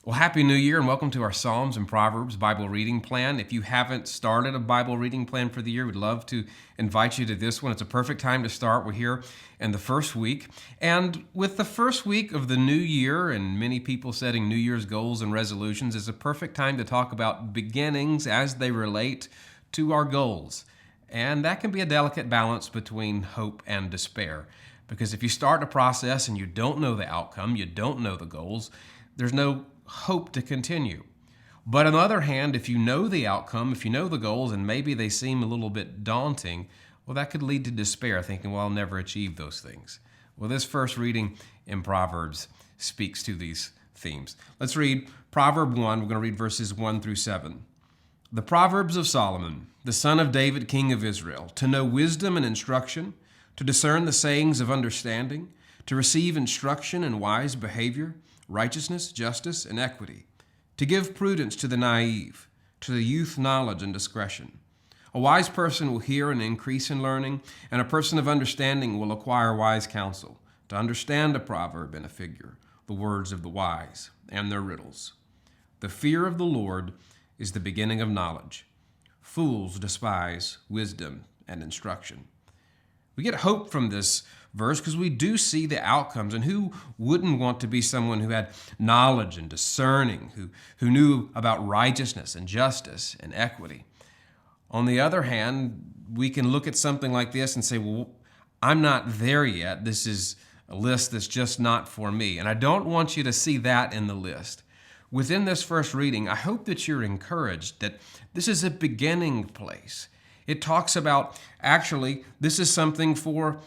Well, Happy New Year and welcome to our Psalms and Proverbs Bible reading plan. If you haven't started a Bible reading plan for the year, we'd love to invite you to this one. It's a perfect time to start. We're here in the first week. And with the first week of the new year and many people setting New Year's goals and resolutions, it's a perfect time to talk about beginnings as they relate to our goals. And that can be a delicate balance between hope and despair. Because if you start a process and you don't know the outcome, you don't know the goals, there's no hope to continue. But on the other hand, if you know the outcome, if you know the goals, and maybe they seem a little bit daunting, well, that could lead to despair, thinking, well, I'll never achieve those things. Well, this first reading in Proverbs speaks to these themes. Let's read Proverb 1. We're going to read verses 1 through 7. The Proverbs of Solomon, the son of David, king of Israel, to know wisdom and instruction, to discern the sayings of understanding, to receive instruction in wise behavior, righteousness, justice, and equity, to give prudence to the naive, to the youth knowledge and discretion. A wise person will hear and increase in learning, and a person of understanding will acquire wise counsel, to understand a proverb and a figure, the words of the wise and their riddles. The fear of the Lord is the beginning of knowledge. Fools despise wisdom and instruction. We get hope from this verse because we do see the outcomes, and who wouldn't want to be someone who had knowledge and discerning, who knew about righteousness and justice and equity. On the other hand, we can look at something like this and say, well, I'm not there yet. This is a list that's just not for me. And I don't want you to see that in the list. Within this first reading, I hope that you're encouraged that this is a beginning place. It talks about, actually, this is something for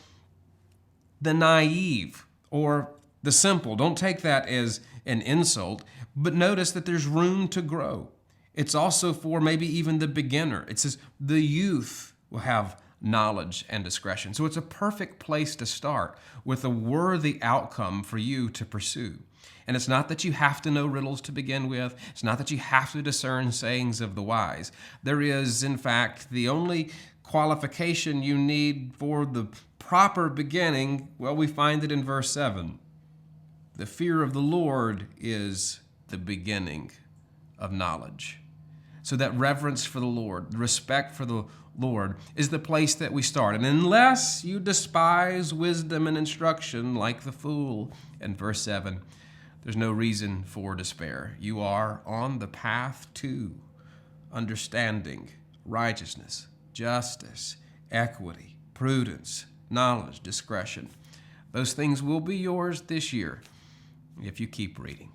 the naive or the simple. Don't take that as an insult, but notice that there's room to grow. It's also for maybe even the beginner. It says the youth will have knowledge and discretion. So it's a perfect place to start with a worthy outcome for you to pursue. And it's not that you have to know riddles to begin with. It's not that you have to discern sayings of the wise. There is, in fact, the only qualification you need for the proper beginning, well, we find it in verse 7. The fear of the Lord is the beginning of knowledge. So that reverence for the Lord, respect for the Lord is the place that we start. And unless you despise wisdom and instruction like the fool in verse 7, there's no reason for despair. You are on the path to understanding, righteousness, justice, equity, prudence, knowledge, discretion. Those things will be yours this year if you keep reading.